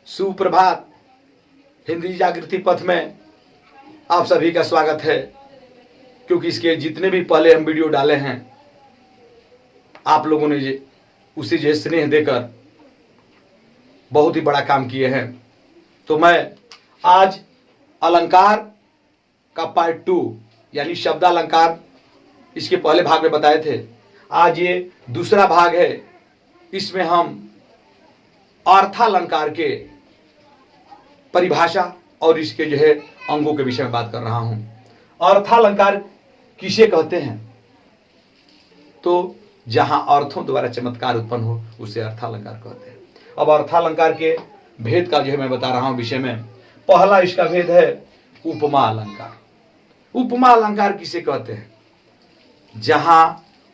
सुप्रभात। हिंदी जागृति पथ में आप सभी का स्वागत है। क्योंकि इसके जितने भी पहले हम वीडियो डाले हैं आप लोगों ने उसे जो स्नेह देकर बहुत ही बड़ा काम किए हैं। तो मैं आज अलंकार का पार्ट 2 यानी शब्दालंकार, इसके पहले भाग में बताए थे, आज ये दूसरा भाग है। इसमें हम अर्थालंकार के परिभाषा और इसके जो है अंगों के विषय में बात कर रहा हूं। अर्थालंकार किसे कहते हैं? तो जहां अर्थों द्वारा चमत्कार उत्पन्न हो उसे अर्थालंकार कहते हैं। अब अर्थालंकार के भेद का जो है मैं बता रहा हूं विषय में। पहला इसका भेद है उपमा अलंकार। उपमा अलंकार किसे कहते हैं? जहां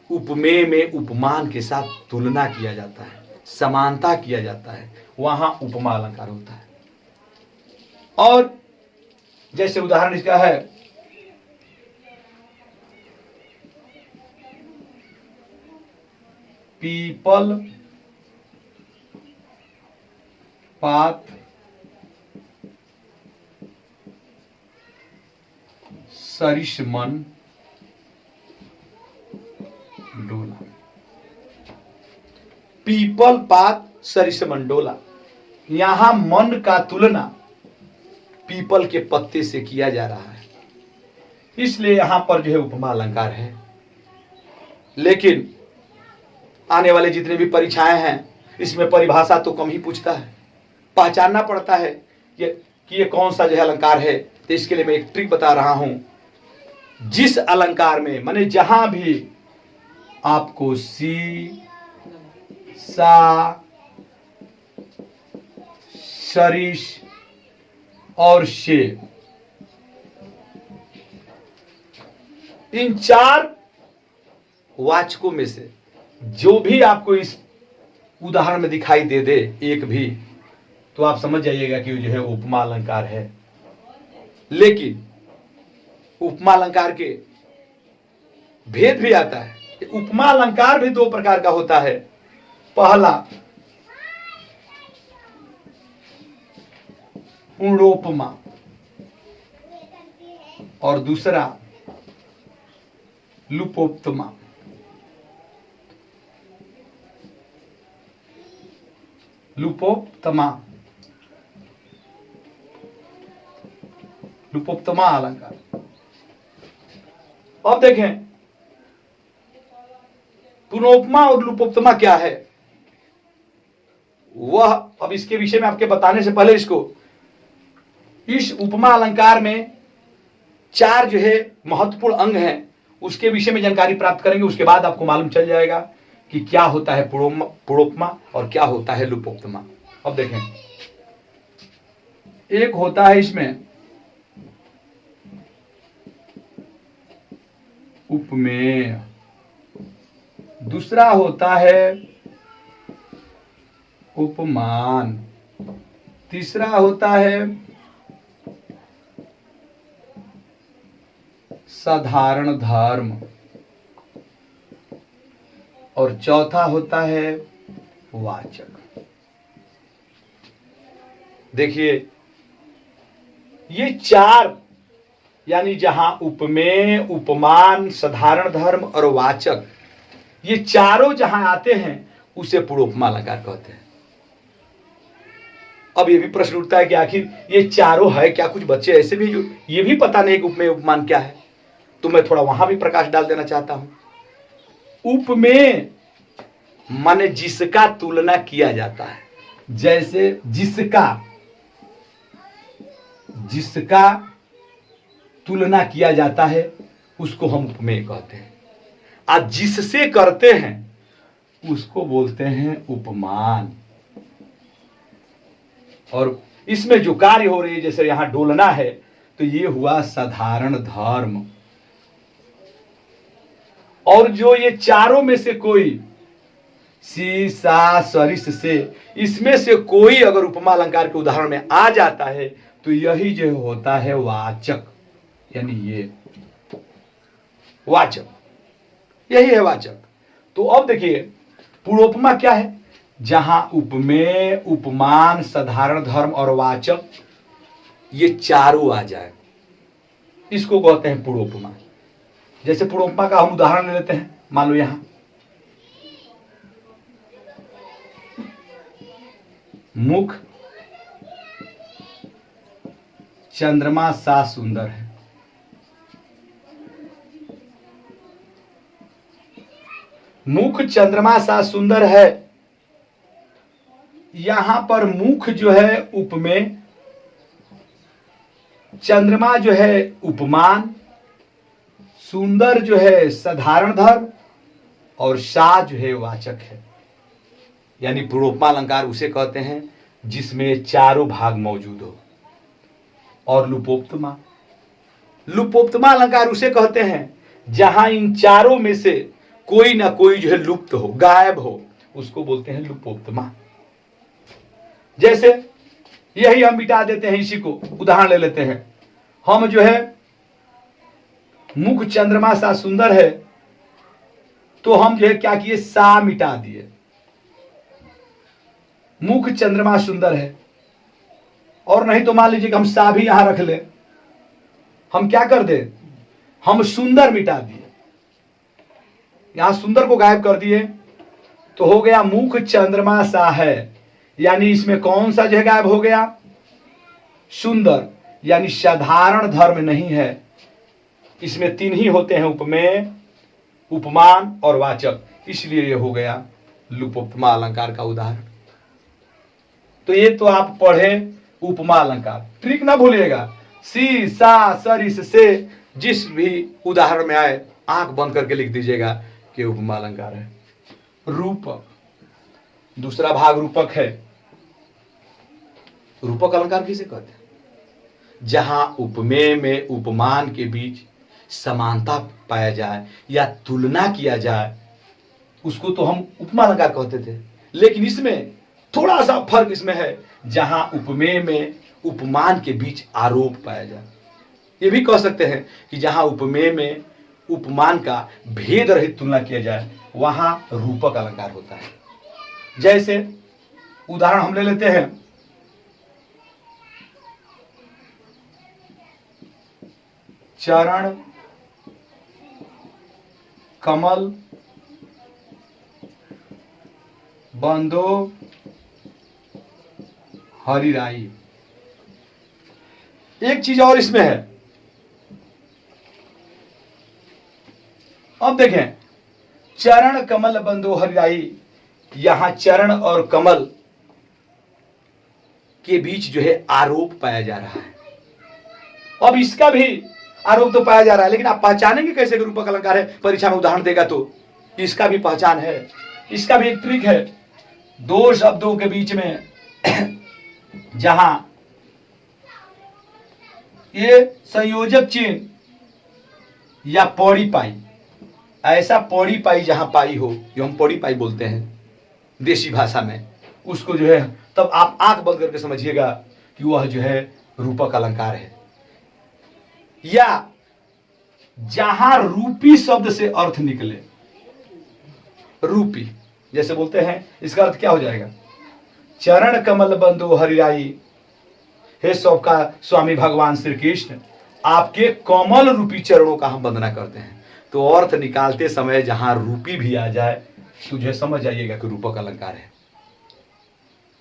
उपमेय में उपमान के साथ तुलना किया जाता है, समानता किया जाता है, वहां उपमा अलंकार होता है। और जैसे उदाहरण इसका है, पीपल पात सरिसमन डोला। पीपल पात सरिसमन डोला, यहां मन का तुलना पीपल के पत्ते से किया जा रहा है, इसलिए यहां पर जो है उपमा अलंकार है। लेकिन आने वाले जितने भी परीक्षाएं हैं इसमें परिभाषा तो कम ही पूछता है, पहचानना पड़ता है कि ये कौन सा जो है अलंकार है। तो इसके लिए मैं एक ट्रिक बता रहा हूं। जिस अलंकार में माने जहां भी आपको सी सा सरिस और शे, इन 4 वाचकों में से जो भी आपको इस उदाहरण में दिखाई दे दे एक भी, तो आप समझ जाइएगा कि जो है उपमा अलंकार है। लेकिन उपमा अलंकार के भेद भी आता है। उपमा अलंकार भी 2 प्रकार का होता है। पहला पूर्णोपमा और दूसरा लुपोक्तमा। लुपोक्तमा लुपोक्तमा अलंकार। अब देखें पुनोपमा और लुपोक्तमा क्या है वह अब इसके विषय में आपके बताने से पहले इस उपमा अलंकार में 4 जो है महत्वपूर्ण अंग हैं, उसके विषय में जानकारी प्राप्त करेंगे। उसके बाद आपको मालूम चल जाएगा कि क्या होता है पुरोपमा और क्या होता है लुपोक्तमा। अब देखें, एक होता है इसमें उपमेय, दूसरा होता है उपमान, तीसरा होता है साधारण धर्म और चौथा होता है वाचक। देखिए ये 4 यानी जहां उपमेय, उपमान, साधारण धर्म और वाचक, ये चारों जहां आते हैं उसे पूर्वोपमा अलंकार कहते हैं। अब ये भी प्रश्न उठता है कि आखिर ये चारों है क्या? कुछ बच्चे ऐसे भी जो ये भी पता नहीं कि उपमेय उपमान क्या है, तो मैं थोड़ा वहां भी प्रकाश डाल देना चाहता हूं। उपमेय माने जिसका तुलना किया जाता है, जैसे जिसका तुलना किया जाता है उसको हम उपमेय कहते हैं। आज जिससे करते हैं उसको बोलते हैं उपमान। और इसमें जो कार्य हो रही है, जैसे यहां डोलना है, तो ये हुआ साधारण धर्म। और जो ये चारों में से कोई सी सा सरिस से, इसमें से कोई अगर उपमा अलंकार के उदाहरण में आ जाता है तो यही जो होता है वाचक, यानी ये वाचक, यही है वाचक। तो अब देखिए पूर्वोपमा क्या है? जहां उपमेय, उपमान, साधारण धर्म और वाचक ये चारों आ जाए, इसको कहते हैं पूर्वोपमा। जैसे पूर्वोपमा का हम उदाहरण ले लेते हैं। मान लो यहां मुख चंद्रमा सा सुंदर है। मुख चंद्रमा सा सुंदर है, यहां पर मुख जो है उपमेय, चंद्रमा जो है उपमान, सुंदर जो है साधारण धर्म और सा जो है वाचक है। यानी पूर्वोपमा अलंकार उसे कहते हैं जिसमें चारों भाग मौजूद हो। और लुपोक्तमा, लुपोक्तमा अलंकार उसे कहते हैं जहां इन चारों में से कोई ना कोई जो है लुप्त हो, गायब हो, उसको बोलते हैं लुपोक्तमा। जैसे यही हम मिटा देते हैं, इसी को उदाहरण ले लेते हैं। हम जो है मुख चंद्रमा सा सुंदर है, तो हम जो है क्या किए, सा मिटा दिए। मुख चंद्रमा सुंदर है, और नहीं तो मान लीजिए कि हम सा भी यहां रख ले, हम क्या कर दे, हम सुंदर मिटा दिए, यहां सुंदर को गायब कर दिए, तो हो गया मुख चंद्रमा सा है। यानी इसमें कौन सा जो है गायब हो गया, सुंदर। यानी साधारण धर्म नहीं है, इसमें तीन ही होते हैं, उपमेय, उपमान और वाचक, इसलिए ये हो गया लुपोक्तमा अलंकार का उदाहरण। तो ये तो आप पढ़े उपमा अलंकार, ट्रिक ना भूलिएगा। सी सा सरिस से जिस भी उदाहरण में आए आंख बंद करके लिख दीजिएगा कि उपमा अलंकार है। रूपक, दूसरा भाग रूपक है। रूपक अलंकार किसे कहते हैं, जहां उपमेय में उपमान के बीच समानता पाया जाए या तुलना किया जाए, उसको तो हम उपमा अलंकार कहते थे। लेकिन इसमें थोड़ा सा फर्क इसमें है, जहां उपमेय में उपमान के बीच आरोप पाया जाए। ये भी कह सकते हैं कि जहां उपमेय में उपमान का भेद रहित तुलना किया जाए, वहां रूपक अलंकार होता है। जैसे उदाहरण हम ले लेते हैं, चरण कमल बंदो हरिराई। एक चीज और इसमें है, अब देखें, चरण कमल बंदो हरिराई, यहां चरण और कमल के बीच जो है आरोप पाया जा रहा है। अब इसका भी आरोप तो पाया जा रहा है, लेकिन आप पहचानेंगे कैसे कि रूपक अलंकार है। परीक्षा में उदाहरण देगा तो इसका भी पहचान है। इसका भी एक ट्रिक है, दो शब्दों के बीच में जहां ये संयोजक चिन्ह या पौड़ी पाई, ऐसा पौड़ी पाई जहां पाई हो, जो हम पौड़ी पाई बोलते हैं देशी भाषा में, उसको जो है तब आप आंख बंद करके समझिएगा कि वह जो है रूपक अलंकार है। या जहां रूपी शब्द से अर्थ निकले, रूपी जैसे बोलते हैं, इसका अर्थ क्या हो जाएगा, चरण कमल बंदो हरिराई, हे सबका स्वामी भगवान श्री कृष्ण, आपके कमल रूपी चरणों का हम वंदना करते हैं। तो अर्थ निकालते समय जहां रूपी भी आ जाए, तुझे समझ जाइएगा कि रूपक अलंकार है।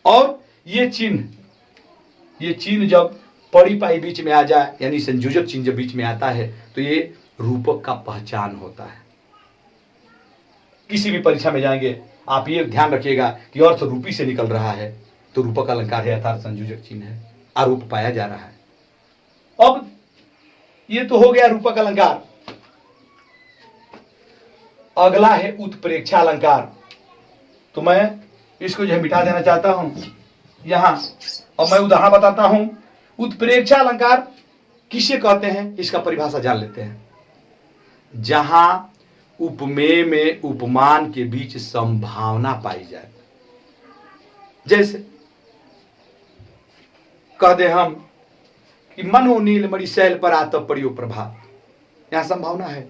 और ये चिन्ह जब पड़ी पाई बीच में आ जाए, यानी संयोजक चिन्ह जब बीच में आता है, तो ये रूपक का पहचान होता है। किसी भी परीक्षा में जाएंगे आप ये ध्यान रखिएगा कि अर्थ रूपी से निकल रहा है तो रूपक अलंकार है, अर्थात संयोजक चिन्ह है, आरोप पाया जा रहा है। अब ये तो हो गया रूपक अलंकार। अगला है उत्प्रेक्षा अलंकार। तो मैं इसको जो है मिटा देना चाहता हूं यहां, और मैं उदाहरण बताता हूं। उत्प्रेक्षा अलंकार किसे कहते हैं, इसका परिभाषा जान लेते हैं। जहां उपमेय में उपमान के बीच संभावना पाई जाए। जैसे कह दे हम कि मनो नील मणि शैल पर आतप पड़ियो प्रभात, यहां संभावना है।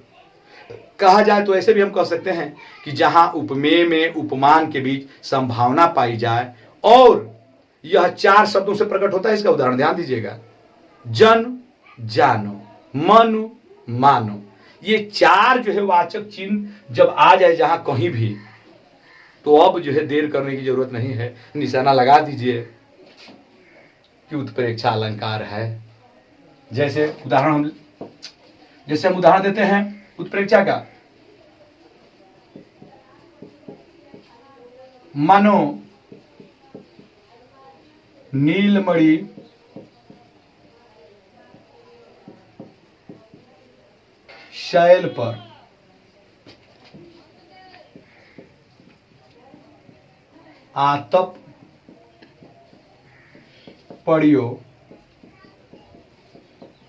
कहा जाए तो ऐसे भी हम कह सकते हैं कि जहां उपमेय में उपमान के बीच संभावना पाई जाए और यह 4 शब्दों से प्रकट होता है। इसका उदाहरण ध्यान दीजिएगा, जन जानो, मनु मानो। ये 4 जो है वाचक चिन्ह जब आ जाए जहां कहीं भी, तो अब जो है देर करने की जरूरत नहीं है, निशाना लगा दीजिए कि उत्प्रेक्षा अलंकार है। जैसे हम उदाहरण देते हैं उत्प्रेक्षा का, मानो नीलमणि शैल पर आतप पड़ियो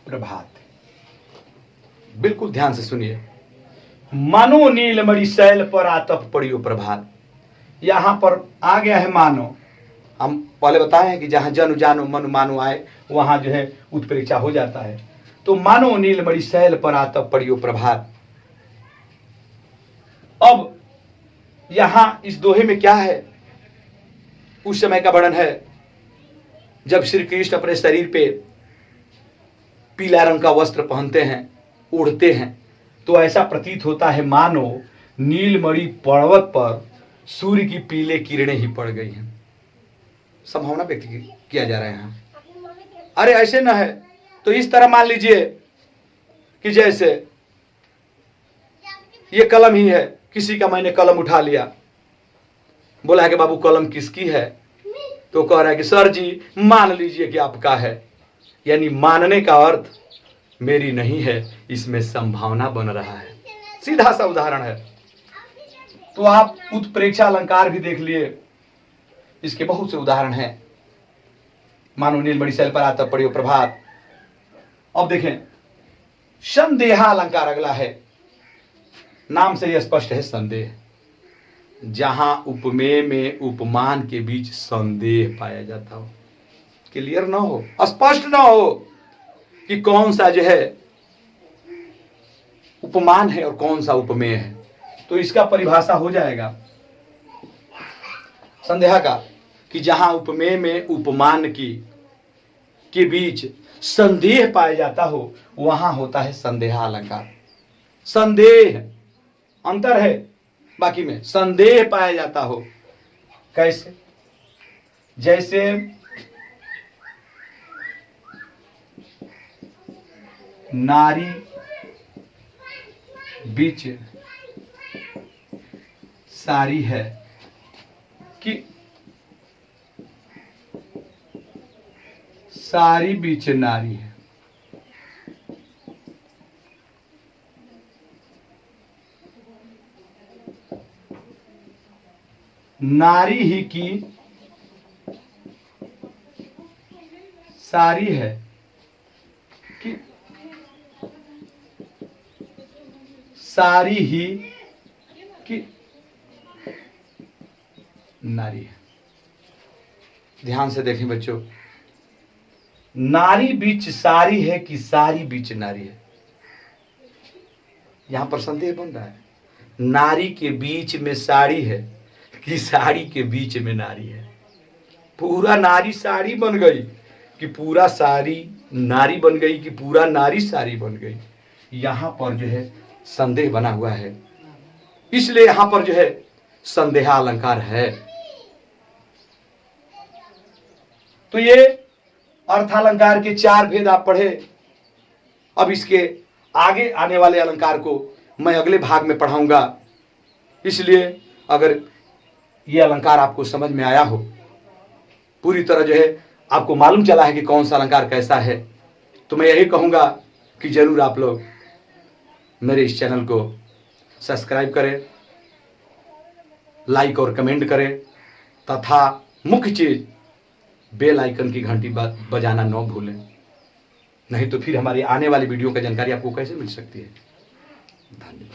प्रभात। बिल्कुल ध्यान से सुनिए, मानो नीलमणि शैल पर आतप पड़ियो प्रभात। यहां पर आ गया है मानो। हम पहले बताए हैं कि जहां जन जानो मनु मानो आए वहां जो है उत्प्रेक्षा हो जाता है। तो मानो नीलमणि शैल पर आतप पड़ियो प्रभात। अब यहां इस दोहे में क्या है, उस समय का वर्णन है जब श्री कृष्ण अपने शरीर पे पीला रंग का वस्त्र पहनते हैं, उड़ते हैं, तो ऐसा प्रतीत होता है मानो नीलमणि पर्वत पर सूर्य की पीले किरणें ही पड़ गई हैं। संभावना व्यक्त किया जा रहा है यहाँ। अरे ऐसे ना है तो इस तरह मान लीजिए कि जैसे ये कलम ही है, किसी का मैंने कलम उठा लिया, बोला है कि बाबू कलम किसकी है, तो कह रहा है कि सर जी मान लीजिए कि आपका है। यानी मानने का अर्थ मेरी नहीं है, इसमें संभावना बन रहा है। सीधा सा उदाहरण है। तो आप उत्प्रेक्षा अलंकार भी देख लिए, इसके बहुत से उदाहरण हैं। मानो नीलमणि शैल पर आतप पड़ियो प्रभात। अब देखें संदेहा अलंकार अगला है, नाम से यह स्पष्ट है संदेह। जहां उपमेय में उपमान के बीच संदेह पाया जाता हो, क्लियर ना हो, स्पष्ट ना हो कि कौन सा जो है उपमान है और कौन सा उपमेय है, तो इसका परिभाषा हो जाएगा संदेह का कि जहां उपमेय में उपमान के बीच संदेह पाया जाता हो वहां होता है संदेहा अलंकार। संदेह अंतर है, बाकी में संदेह पाया जाता हो। कैसे? जैसे नारी बीच सारी है कि सारी बीच नारी है। नारी ही की सारी है कि सारी ही की नारी है। ध्यान से देखें बच्चों, नारी बीच सारी है कि सारी बीच नारी है। यहां पर संदेह बन रहा है, नारी के बीच में साड़ी है कि साड़ी के बीच में नारी है। पूरा नारी साड़ी बन गई कि पूरा साड़ी नारी बन गई कि पूरा नारी साड़ी बन गई। यहां पर जो है संदेह बना हुआ है, इसलिए यहां पर जो है संदेहा अलंकार है। तो ये अर्थालंकार के 4 भेद आप पढ़े। अब इसके आगे आने वाले अलंकार को मैं अगले भाग में पढ़ाऊंगा। इसलिए अगर ये अलंकार आपको समझ में आया हो, पूरी तरह जो है आपको मालूम चला है कि कौन सा अलंकार कैसा है, तो मैं यही कहूंगा कि जरूर आप लोग मेरे इस चैनल को सब्सक्राइब करें, लाइक और कमेंट करें, तथा मुख्य चीज बेल आइकन की घंटी बजाना न भूलें। नहीं तो फिर हमारी आने वाली वीडियो की जानकारी आपको कैसे मिल सकती है। धन्यवाद।